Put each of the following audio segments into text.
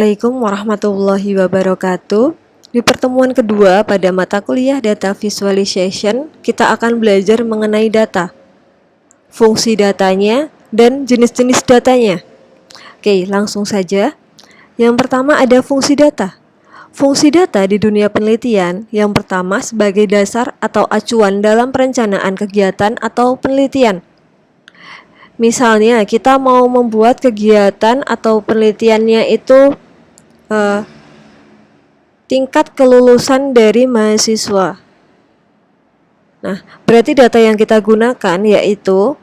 Assalamualaikum warahmatullahi wabarakatuh. Di pertemuan kedua pada mata kuliah Data Visualization, kita akan belajar mengenai data, fungsi datanya, dan jenis-jenis datanya. Oke, langsung saja. Yang pertama ada fungsi data. Fungsi data di dunia penelitian yang pertama sebagai dasar atau acuan dalam perencanaan kegiatan atau penelitian. Misalnya, kita mau membuat kegiatan atau penelitiannya itu tingkat kelulusan dari mahasiswa. Nah, berarti data yang kita gunakan yaitu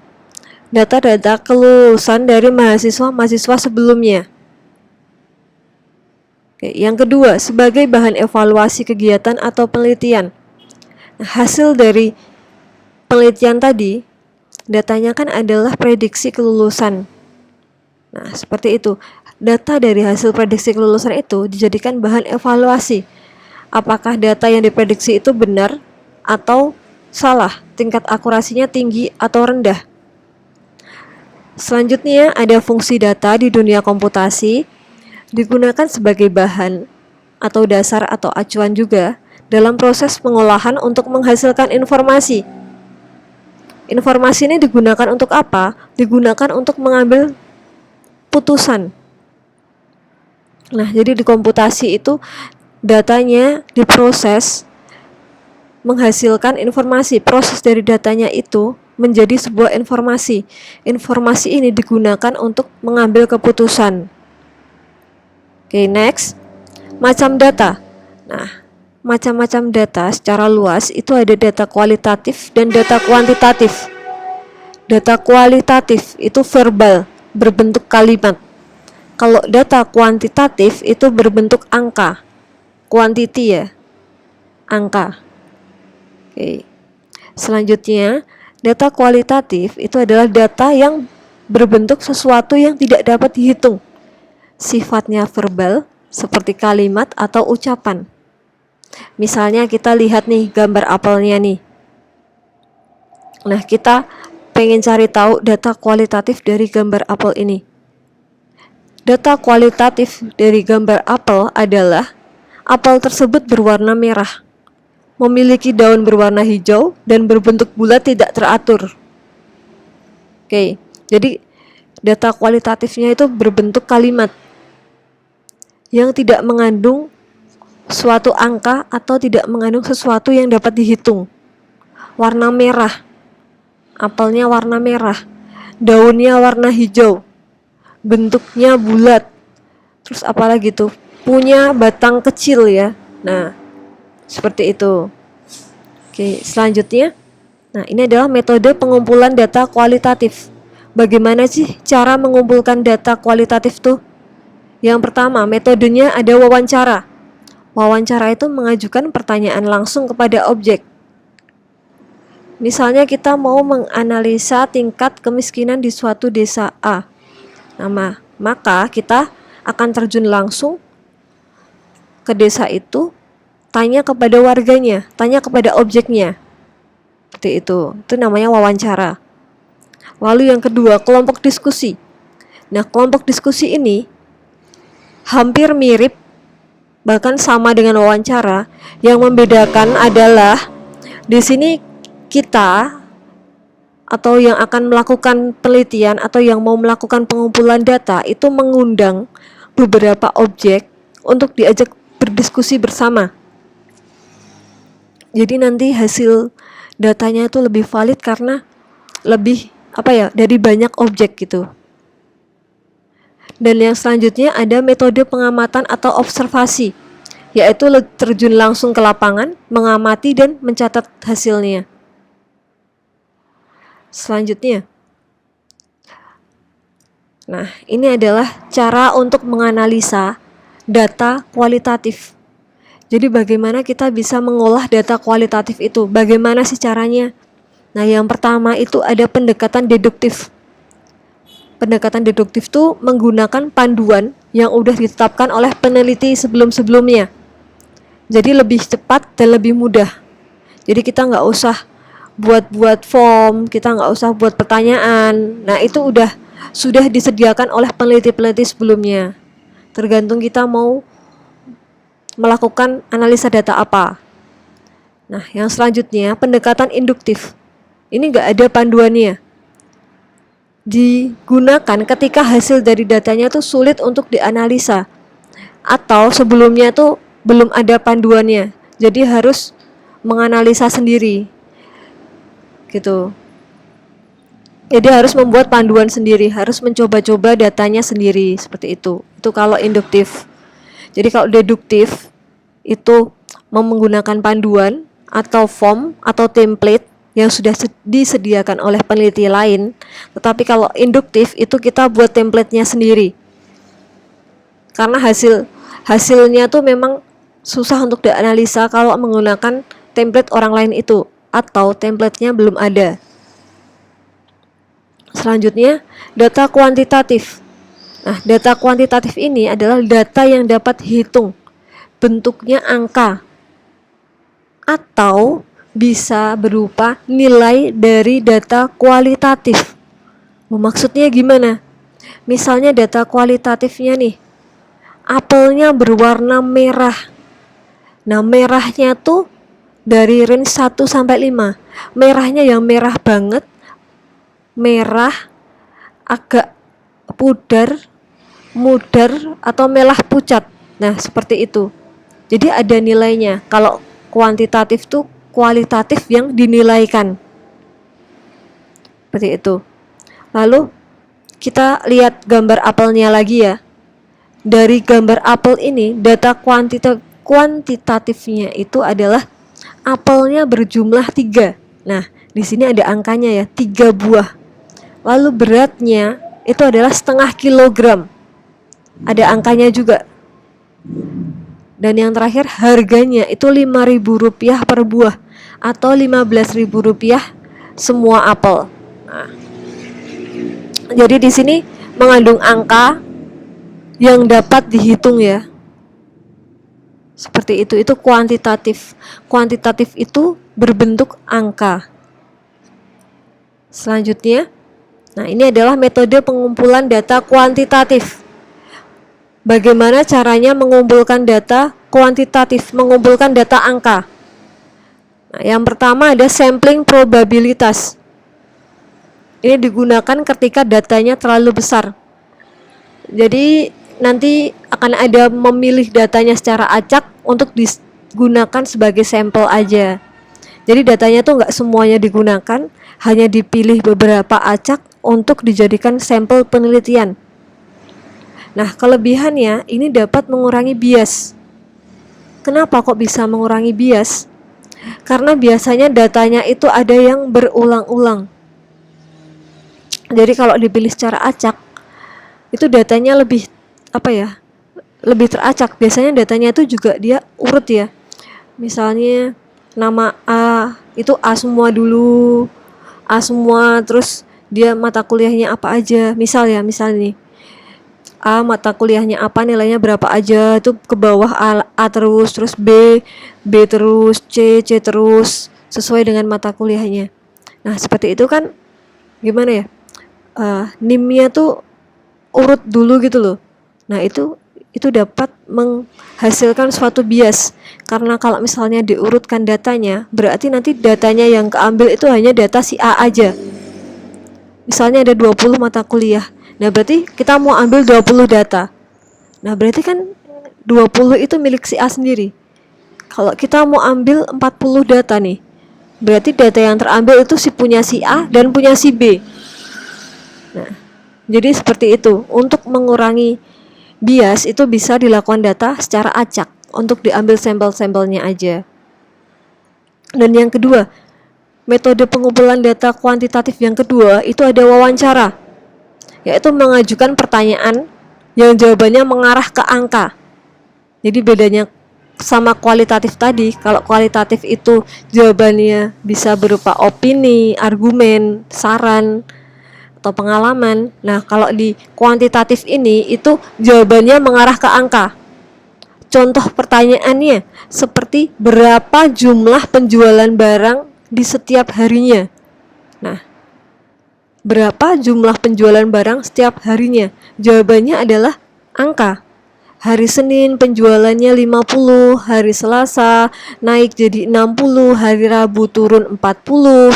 data-data kelulusan dari mahasiswa sebelumnya. Oke, yang kedua, sebagai bahan evaluasi kegiatan atau penelitian. Nah, hasil dari penelitian tadi, datanya kan adalah prediksi kelulusan. Nah, seperti itu. Data dari hasil prediksi kelulusan itu dijadikan bahan evaluasi. Apakah data yang diprediksi itu benar atau salah, tingkat akurasinya tinggi atau rendah. Selanjutnya ada fungsi data di dunia komputasi, digunakan sebagai bahan atau dasar atau acuan juga dalam proses pengolahan untuk menghasilkan informasi. Informasi ini digunakan untuk apa? Digunakan untuk mengambil putusan. Nah, jadi di komputasi itu datanya diproses menghasilkan informasi. Proses dari datanya itu menjadi sebuah informasi. Informasi ini digunakan untuk mengambil keputusan. Oke, next. Macam data. Nah, macam-macam data secara luas itu ada data kualitatif dan data kuantitatif. Data kualitatif itu verbal, berbentuk kalimat. Kalau data kuantitatif itu berbentuk angka, quantity ya, angka. Oke. Selanjutnya, data kualitatif itu adalah data yang berbentuk sesuatu yang tidak dapat dihitung. Sifatnya verbal, seperti kalimat atau ucapan. Misalnya kita lihat nih gambar apelnya nih. Nah, kita pengen cari tahu data kualitatif dari gambar apel ini. Data kualitatif dari gambar apel adalah apel tersebut berwarna merah, memiliki daun berwarna hijau, dan berbentuk bulat tidak teratur. Oke, jadi data kualitatifnya itu berbentuk kalimat yang tidak mengandung suatu angka atau tidak mengandung sesuatu yang dapat dihitung. Warna merah, apelnya warna merah, daunnya warna hijau, bentuknya bulat, terus apalagi tuh, punya batang kecil ya. Nah, seperti itu. Oke, selanjutnya, nah ini adalah metode pengumpulan data kualitatif. Bagaimana sih cara mengumpulkan data kualitatif tuh? Yang pertama, metodenya ada wawancara. Wawancara itu mengajukan pertanyaan langsung kepada objek. Misalnya kita mau menganalisa tingkat kemiskinan di suatu desa A. Nah, maka kita akan terjun langsung ke desa itu, tanya kepada warganya, tanya kepada objeknya. Seperti itu namanya wawancara. Lalu yang kedua, kelompok diskusi. Nah, kelompok diskusi ini hampir mirip, bahkan sama dengan wawancara. Yang membedakan adalah di sini kita atau yang akan melakukan penelitian atau yang mau melakukan pengumpulan data itu mengundang beberapa objek untuk diajak berdiskusi bersama. Jadi nanti hasil datanya itu lebih valid karena lebih dari banyak objek gitu. Dan yang selanjutnya ada metode pengamatan atau observasi, yaitu terjun langsung ke lapangan, mengamati dan mencatat hasilnya. Selanjutnya, nah ini adalah cara untuk menganalisa data kualitatif. Jadi bagaimana kita bisa mengolah data kualitatif itu? Bagaimana sih caranya? Nah, yang pertama itu ada pendekatan deduktif. Pendekatan deduktif itu menggunakan panduan yang udah ditetapkan oleh peneliti sebelum-sebelumnya. Jadi lebih cepat dan lebih mudah. Jadi kita nggak usah buat form, kita nggak usah buat pertanyaan. Nah, itu sudah disediakan oleh peneliti-peneliti sebelumnya. tergantung kita mau melakukan analisa data apa. Nah, yang selanjutnya pendekatan induktif. Ini nggak ada panduannya. Digunakan ketika hasil dari datanya tuh sulit untuk dianalisa atau sebelumnya tuh belum ada panduannya. Jadi harus menganalisa sendiri. Gitu. Jadi harus membuat panduan sendiri, harus mencoba-coba datanya sendiri, seperti itu. Itu kalau induktif. Jadi kalau deduktif itu menggunakan panduan atau form atau template yang sudah disediakan oleh peneliti lain. Tetapi kalau induktif itu kita buat template-nya sendiri. Karena hasilnya tuh memang susah untuk dianalisa kalau menggunakan template orang lain itu atau template-nya belum ada. Selanjutnya, data kuantitatif. Nah, data kuantitatif ini adalah data yang dapat dihitung, bentuknya angka, atau bisa berupa nilai dari data kualitatif. Maksudnya gimana? Misalnya data kualitatifnya nih, apelnya berwarna merah. Nah, merahnya tuh dari range 1 sampai 5. Merahnya yang merah banget, merah, agak pudar, mudar, atau merah pucat. Nah, seperti itu. Jadi ada nilainya. Kalau kuantitatif tuh kualitatif yang dinilaikan. Seperti itu. Lalu kita lihat gambar apelnya lagi ya. Dari gambar apel ini, data kuantitatifnya itu adalah apelnya berjumlah 3. Nah, di sini ada angkanya ya, 3 buah. Lalu beratnya itu adalah setengah kilogram. Ada angkanya juga. Dan yang terakhir harganya itu Rp5.000 per buah atau Rp15.000 semua apel. Nah, jadi di sini mengandung angka yang dapat dihitung ya. Seperti itu kuantitatif. Kuantitatif itu berbentuk angka. Selanjutnya, nah ini adalah metode pengumpulan data kuantitatif. Bagaimana caranya mengumpulkan data kuantitatif, mengumpulkan data angka? Nah, yang pertama ada sampling probabilitas. Ini digunakan ketika datanya terlalu besar. Jadi nanti akan ada memilih datanya secara acak untuk digunakan sebagai sampel aja. Jadi datanya tuh nggak semuanya digunakan, hanya dipilih beberapa acak untuk dijadikan sampel penelitian. Nah, kelebihannya ini dapat mengurangi bias. Kenapa kok bisa mengurangi bias? Karena biasanya datanya itu ada yang berulang-ulang. Jadi kalau dipilih secara acak, itu datanya lebih lebih teracak. Biasanya datanya itu juga dia urut ya. Misalnya nama A itu A semua dulu, A semua, terus dia mata kuliahnya apa aja. Misal nih A mata kuliahnya apa, nilainya berapa aja, itu ke bawah A terus B terus C terus, sesuai dengan mata kuliahnya. Nah, seperti itu kan gimana ya? NIM-nya tuh urut dulu gitu loh. Nah, itu dapat menghasilkan suatu bias. Karena kalau misalnya diurutkan datanya, berarti nanti datanya yang keambil itu hanya data si A aja. Misalnya ada 20 mata kuliah. Nah, berarti kita mau ambil 20 data. Nah, berarti kan 20 itu milik si A sendiri. Kalau kita mau ambil 40 data nih, berarti data yang terambil itu punya si A dan punya si B. Nah, jadi seperti itu. Untuk mengurangi bias itu bisa dilakukan data secara acak untuk diambil sampel-sampelnya aja. Dan yang kedua, metode pengumpulan data kuantitatif yang kedua itu ada wawancara, yaitu mengajukan pertanyaan yang jawabannya mengarah ke angka. Jadi bedanya sama kualitatif tadi, kalau kualitatif itu jawabannya bisa berupa opini, argumen, saran, atau pengalaman. Nah, kalau di kuantitatif ini itu jawabannya mengarah ke angka. Contoh pertanyaannya seperti berapa jumlah penjualan barang di setiap harinya. Nah, berapa jumlah penjualan barang setiap harinya? Jawabannya adalah angka. Hari Senin penjualannya 50, hari Selasa naik jadi 60, hari Rabu turun 40,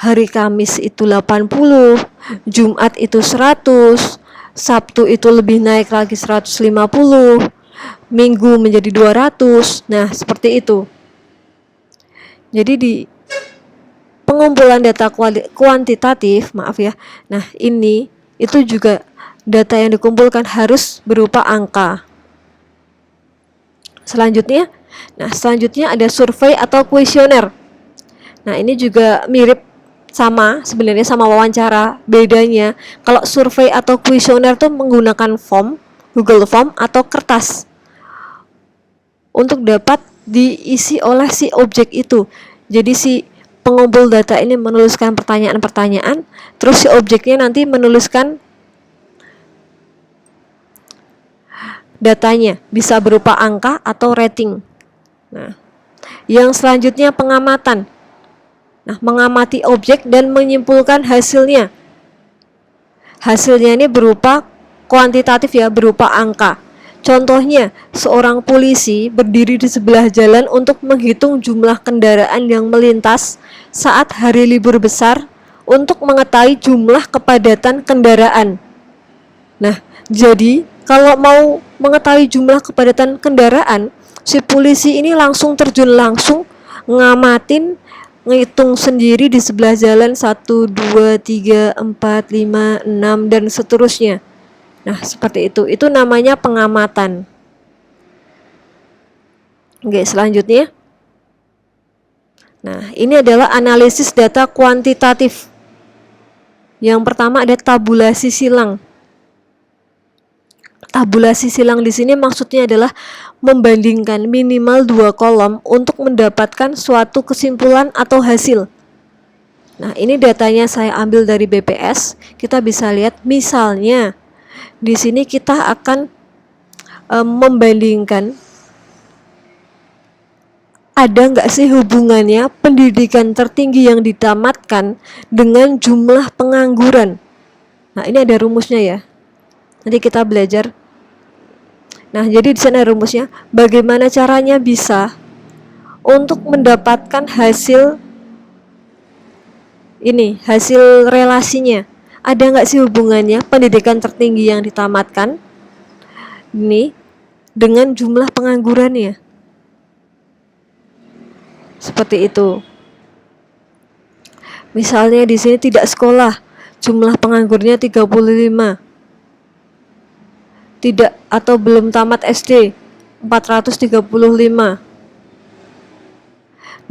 hari Kamis itu 80, Jumat itu 100, Sabtu itu lebih naik lagi 150, Minggu menjadi 200. Nah, seperti itu. Jadi di pengumpulan data kuantitatif, maaf ya. Nah, ini itu juga data yang dikumpulkan harus berupa angka. Selanjutnya ada survei atau kuesioner. Nah, ini juga mirip sebenarnya sama wawancara. Bedanya, kalau survei atau kuesioner tuh menggunakan form, Google Form atau kertas untuk dapat diisi oleh si objek itu. Jadi si pengumpul data ini menuliskan pertanyaan-pertanyaan, terus si objeknya nanti menuliskan datanya, bisa berupa angka atau rating. Nah, yang selanjutnya pengamatan. Nah, mengamati objek dan menyimpulkan hasilnya. Hasilnya ini berupa kuantitatif ya, berupa angka. Contohnya, seorang polisi berdiri di sebelah jalan untuk menghitung jumlah kendaraan yang melintas saat hari libur besar untuk mengetahui jumlah kepadatan kendaraan. Nah, jadi kalau mau mengetahui jumlah kepadatan kendaraan, si polisi ini langsung terjun langsung ngamatin, ngitung sendiri di sebelah jalan 1, 2, 3, 4, 5, 6 dan seterusnya. Nah, seperti itu. Itu namanya pengamatan. Oke, selanjutnya. Nah, ini adalah analisis data kuantitatif. Yang pertama ada tabulasi silang. Tabulasi silang di sini maksudnya adalah membandingkan minimal 2 kolom untuk mendapatkan suatu kesimpulan atau hasil. Nah, ini datanya saya ambil dari BPS. Kita bisa lihat misalnya di sini kita akan membandingkan ada nggak sih hubungannya pendidikan tertinggi yang ditamatkan dengan jumlah pengangguran. Nah, ini ada rumusnya ya. Nanti kita belajar. Nah, jadi di sana rumusnya bagaimana caranya bisa untuk mendapatkan hasil ini, hasil relasinya. Ada nggak sih hubungannya pendidikan tertinggi yang ditamatkan ini dengan jumlah penganggurannya? Seperti itu. Misalnya di sini tidak sekolah, jumlah penganggurnya 35. Tidak atau belum tamat SD 435.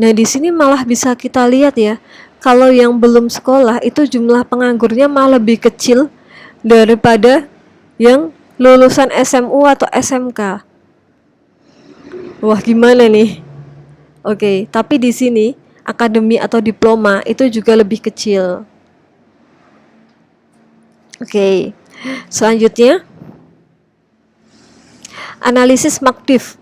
Nah, di sini malah bisa kita lihat ya, kalau yang belum sekolah itu jumlah penganggurnya malah lebih kecil daripada yang lulusan SMU atau SMK. Wah, gimana nih? Oke, tapi di sini akademi atau diploma itu juga lebih kecil. Oke, selanjutnya analisis MACDIF.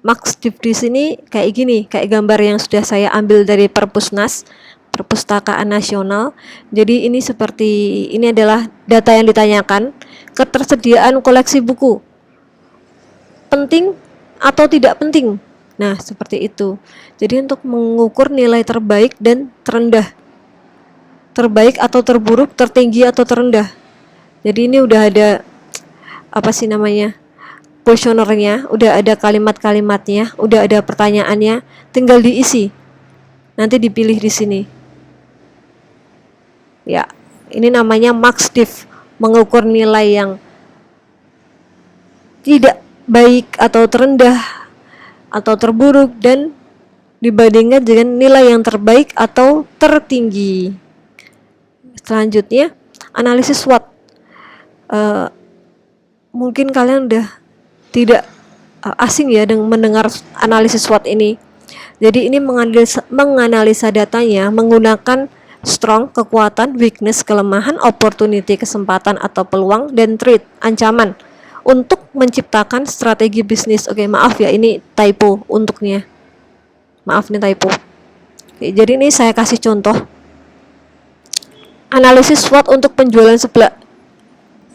MACDIF di sini kayak gini, kayak gambar yang sudah saya ambil dari Perpusnas, Perpustakaan Nasional. Jadi ini adalah data yang ditanyakan, ketersediaan koleksi buku. Penting atau tidak penting? Nah, seperti itu. Jadi untuk mengukur nilai terbaik dan terendah. Terbaik atau terburuk, tertinggi atau terendah. Jadi ini udah ada kuesionernya, udah ada kalimat-kalimatnya, udah ada pertanyaannya, tinggal diisi. Nanti dipilih di sini. Ya, ini namanya MACDIF, mengukur nilai yang tidak baik atau terendah atau terburuk dan dibandingkan dengan nilai yang terbaik atau tertinggi. Selanjutnya, analisis SWOT. Mungkin kalian udah tidak asing ya dengan mendengar analisis SWOT ini. Jadi ini menganalisa datanya menggunakan strong, kekuatan, weakness, kelemahan, opportunity, kesempatan atau peluang, dan threat, ancaman, untuk menciptakan strategi bisnis. Oke, maaf ya, ini typo untuknya. Maaf, ini typo. Oke, jadi ini saya kasih contoh. Analisis SWOT untuk penjualan seblak.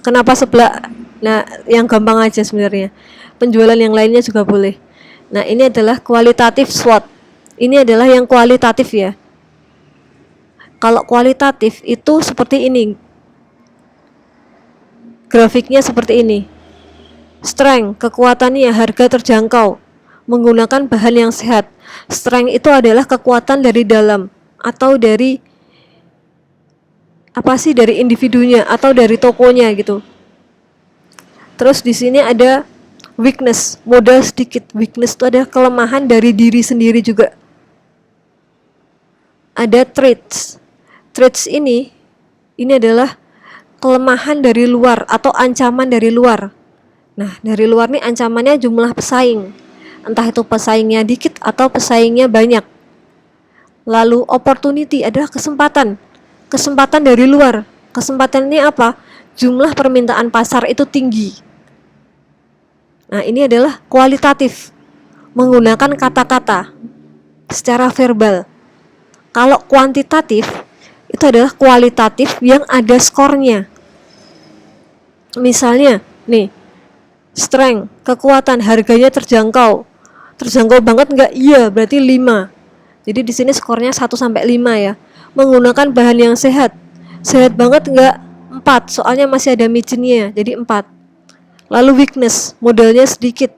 Kenapa seblak? Nah, yang gampang aja sebenarnya. Penjualan yang lainnya juga boleh. Nah, ini adalah kualitatif SWOT. Ini adalah yang kualitatif ya. Kalau kualitatif itu seperti ini. Grafiknya seperti ini. Strength, kekuatannya harga terjangkau. Menggunakan bahan yang sehat. Strength itu adalah kekuatan dari dalam atau dari dari individunya atau dari tokonya gitu. Terus di sini ada weakness, modal sedikit. Weakness itu ada kelemahan dari diri sendiri juga. Ada traits. Traits ini adalah kelemahan dari luar atau ancaman dari luar. Nah, dari luar nih ancamannya jumlah pesaing. Entah itu pesaingnya dikit atau pesaingnya banyak. Lalu opportunity adalah kesempatan. Kesempatan dari luar. Kesempatan ini apa? Jumlah permintaan pasar itu tinggi. Nah, ini adalah kualitatif. Menggunakan kata-kata secara verbal. Kalau kuantitatif itu adalah kualitatif yang ada skornya. Misalnya, nih, strength, kekuatan, harganya terjangkau. Terjangkau banget enggak? Iya, berarti 5. Jadi di sini skornya 1 sampai 5 ya. Menggunakan bahan yang sehat. Sehat banget enggak? 4, soalnya masih ada micinnya, jadi 4. Lalu weakness, modalnya sedikit.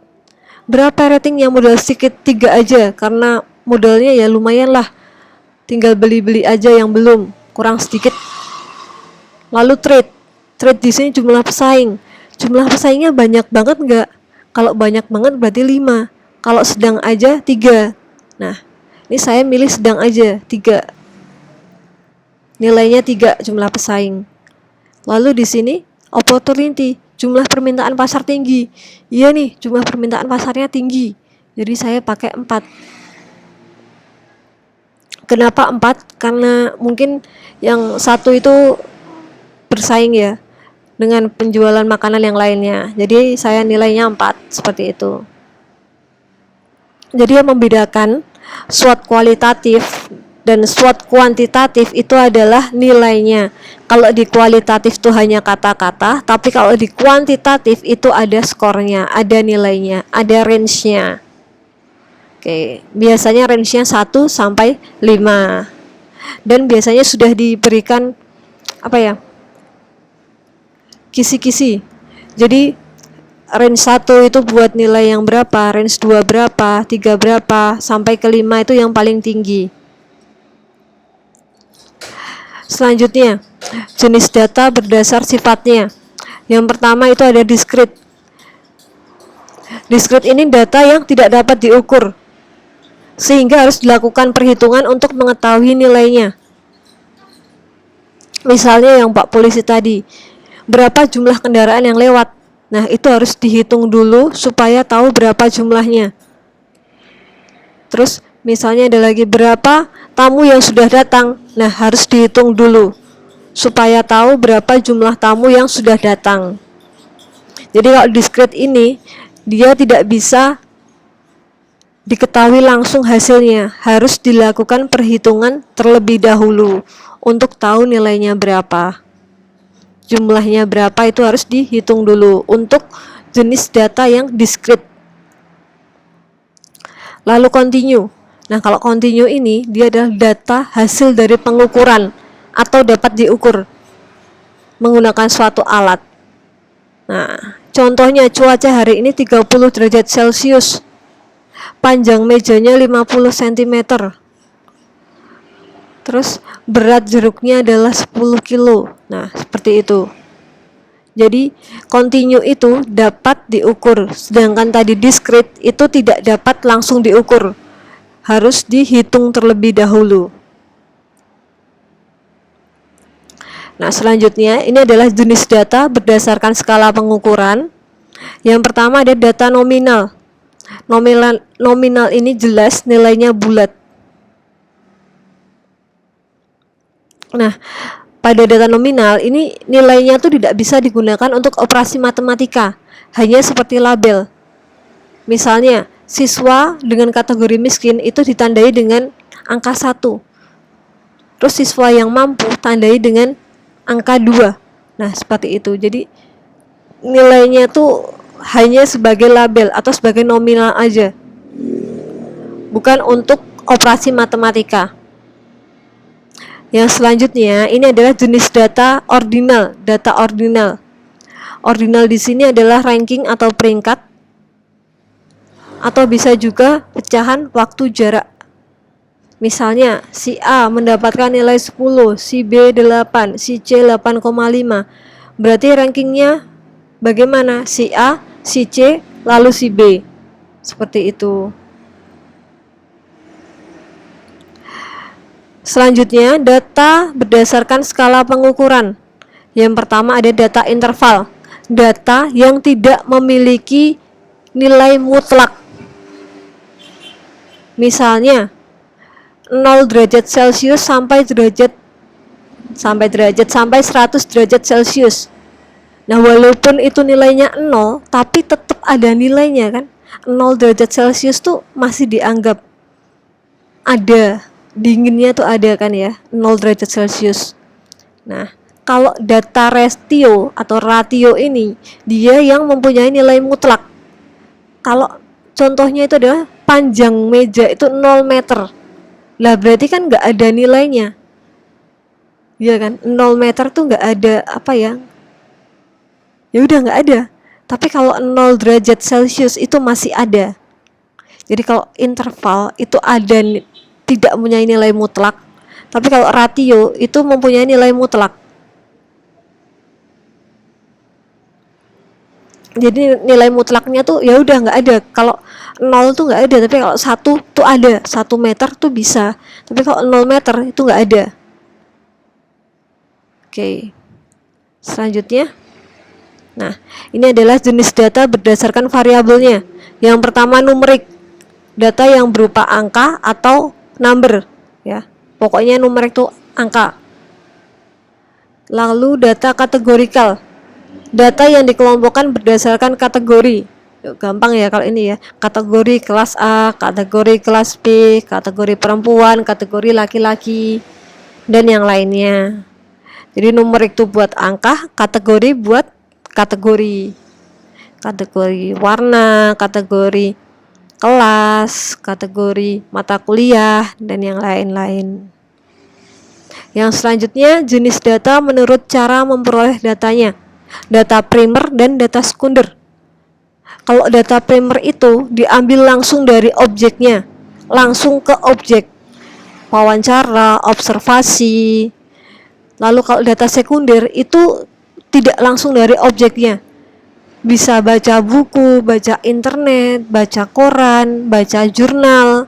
Berapa rating yang modal sedikit? 3 aja, karena modalnya ya lumayan lah. Tinggal beli-beli aja yang belum, kurang sedikit. Lalu trade di sini jumlah pesaing. Jumlah pesaingnya banyak banget enggak? Kalau banyak banget berarti 5. Kalau sedang aja 3. Nah, ini saya milih sedang aja 3. Nilainya 3 jumlah pesaing. Lalu di sini opportunity, jumlah permintaan pasar tinggi. Iya nih, jumlah permintaan pasarnya tinggi. Jadi saya pakai 4. Kenapa 4? Karena mungkin yang satu itu bersaing ya dengan penjualan makanan yang lainnya. Jadi saya nilainya 4 seperti itu. Jadi yang membedakan SWOT kualitatif dan SWOT kuantitatif itu adalah nilainya. Kalau di kualitatif itu hanya kata-kata, tapi kalau di kuantitatif itu ada skornya, ada nilainya, ada range-nya. Oke, biasanya range-nya 1 sampai 5. Dan biasanya sudah diberikan kisi-kisi. Jadi range 1 itu buat nilai yang berapa, range 2 berapa, 3 berapa, sampai ke 5 itu yang paling tinggi. Selanjutnya, jenis data berdasar sifatnya. Yang pertama itu ada discrete. Discrete ini data yang tidak dapat diukur, sehingga harus dilakukan perhitungan untuk mengetahui nilainya. Misalnya yang Pak Polisi tadi, berapa jumlah kendaraan yang lewat. Nah, itu harus dihitung dulu supaya tahu berapa jumlahnya. Terus misalnya ada lagi berapa tamu yang sudah datang. Nah, harus dihitung dulu supaya tahu berapa jumlah tamu yang sudah datang. Jadi kalau discrete ini dia tidak bisa diketahui langsung hasilnya, harus dilakukan perhitungan terlebih dahulu untuk tahu nilainya berapa. Jumlahnya berapa itu harus dihitung dulu untuk jenis data yang discrete. Lalu continue. Nah, kalau continue ini dia adalah data hasil dari pengukuran atau dapat diukur menggunakan suatu alat. Nah, contohnya cuaca hari ini 30 derajat Celcius. Panjang mejanya 50 cm. Terus berat jeruknya adalah 10 kilo. Nah, seperti itu. Jadi continue itu dapat diukur, sedangkan tadi discrete itu tidak dapat langsung diukur, harus dihitung terlebih dahulu. Nah, selanjutnya ini adalah jenis data berdasarkan skala pengukuran. Yang pertama ada data nominal. Nominal ini jelas nilainya bulat. Nah, pada data nominal ini nilainya tuh tidak bisa digunakan untuk operasi matematika, hanya seperti label. Misalnya, siswa dengan kategori miskin itu ditandai dengan angka 1. Terus siswa yang mampu tandai dengan angka 2. Nah, seperti itu. Jadi nilainya tuh hanya sebagai label atau sebagai nominal aja, bukan untuk operasi matematika. Yang selanjutnya ini adalah jenis data ordinal. Data ordinal. Ordinal di sini adalah ranking atau peringkat, atau bisa juga pecahan waktu jarak. Misalnya si A mendapatkan nilai 10, si B 8, si C 8,5. Berarti rankingnya bagaimana? Si A, si C, lalu si B. Seperti itu. Selanjutnya, data berdasarkan skala pengukuran. Yang pertama ada data interval. Data yang tidak memiliki nilai mutlak. Misalnya 0 derajat Celcius sampai 100 derajat Celcius. Nah, walaupun itu nilainya 0, tapi tetap ada nilainya kan. 0 derajat Celcius tuh masih dianggap ada, dinginnya tuh ada kan ya, 0 derajat Celcius. Nah, kalau data ratio atau ratio ini, dia yang mempunyai nilai mutlak. Kalau contohnya itu adalah panjang meja itu 0 meter. Lah berarti kan nggak ada nilainya. Iya kan, 0 meter tuh nggak ada apa ya, ya udah nggak ada. Tapi kalau 0 derajat Celcius itu masih ada. Jadi kalau interval itu ada, tidak mempunyai nilai mutlak. Tapi kalau ratio itu mempunyai nilai mutlak. Jadi nilai mutlaknya tuh ya udah nggak ada. Kalau 0 tuh nggak ada, tapi kalau 1 tuh ada. 1 meter tuh bisa. Tapi kalau 0 meter itu nggak ada. Oke. Selanjutnya. Nah, ini adalah jenis data berdasarkan variabelnya. Yang pertama numerik, data yang berupa angka atau number, ya. Pokoknya numerik itu angka. Lalu data kategorikal, data yang dikelompokkan berdasarkan kategori. Gampang ya kalau ini ya. Kategori kelas A, kategori kelas B, kategori perempuan, kategori laki-laki, dan yang lainnya. Jadi numerik itu buat angka, kategori buat kategori warna, kategori kelas, kategori mata kuliah, dan yang lain-lain. Yang selanjutnya jenis data menurut cara memperoleh datanya, data primer dan data sekunder. Kalau data primer itu diambil langsung dari objeknya, langsung ke objek, wawancara, observasi. Lalu kalau data sekunder itu tidak langsung dari objeknya, bisa baca buku, baca internet, baca koran, baca jurnal,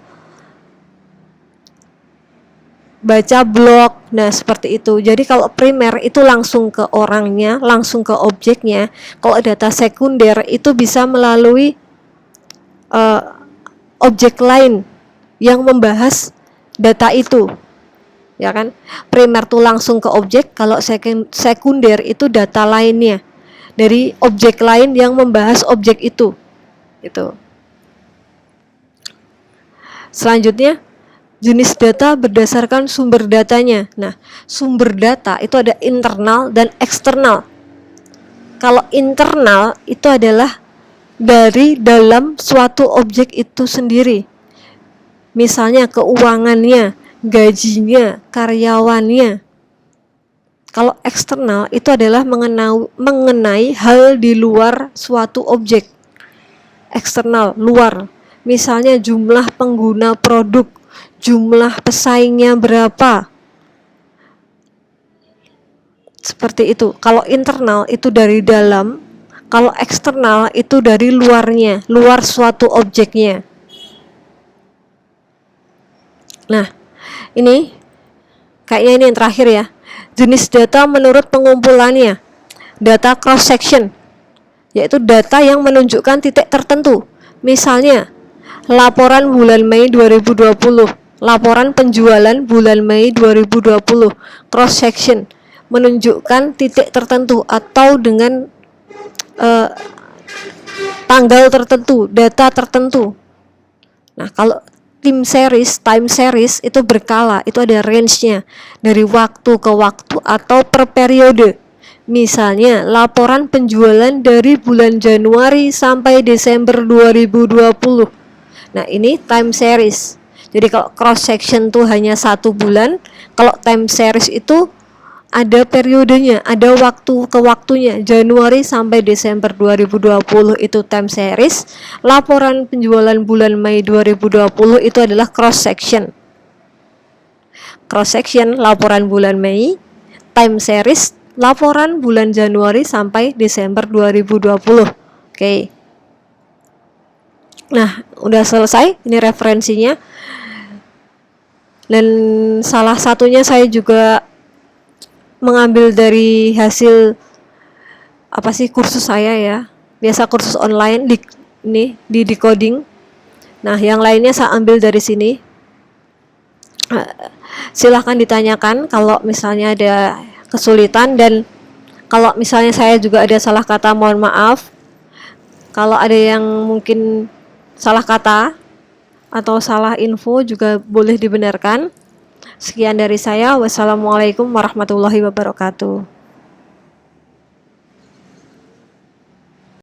baca blog. Nah, seperti itu. Jadi kalau primer itu langsung ke orangnya, langsung ke objeknya. Kalau data sekunder itu bisa melalui objek lain yang membahas data itu. Ya kan? Primer tuh langsung ke objek, kalau sekunder itu data lainnya dari objek lain yang membahas objek itu. Itu. Selanjutnya, jenis data berdasarkan sumber datanya. Nah, sumber data itu ada internal dan eksternal. Kalau internal itu adalah dari dalam suatu objek itu sendiri. Misalnya keuangannya, gajinya, karyawannya. Kalau eksternal itu adalah mengenai hal di luar suatu objek. Eksternal, luar. Misalnya jumlah pengguna produk, jumlah pesaingnya berapa. Seperti itu. Kalau internal itu dari dalam, kalau eksternal itu dari luarnya, luar suatu objeknya. Nah, ini kayaknya ini yang terakhir ya. Jenis data menurut pengumpulannya. Data cross section, yaitu data yang menunjukkan titik tertentu. Misalnya, laporan bulan Mei 2020, laporan penjualan bulan Mei 2020, cross section, menunjukkan titik tertentu atau dengan tanggal tertentu, data tertentu. Nah, kalau time series itu berkala, itu ada range-nya dari waktu ke waktu atau per periode. Misalnya, laporan penjualan dari bulan Januari sampai Desember 2020. Nah, ini time series. Jadi kalau cross section tuh hanya 1 bulan, kalau time series itu ada periodenya, ada waktu ke waktunya. Januari sampai Desember 2020 itu time series. Laporan penjualan bulan Mei 2020 itu adalah cross section. Cross section laporan bulan Mei, time series laporan bulan Januari sampai Desember 2020. Oke. Nah, udah selesai ini referensinya. Dan salah satunya saya juga mengambil dari hasil kursus saya ya. Biasa kursus online di decoding. Nah, yang lainnya saya ambil dari sini. Silahkan ditanyakan kalau misalnya ada kesulitan, dan kalau misalnya saya juga ada salah kata, mohon maaf. Kalau ada yang mungkin salah kata atau salah info juga boleh dibenarkan. Sekian dari saya. Wassalamualaikum warahmatullahi wabarakatuh.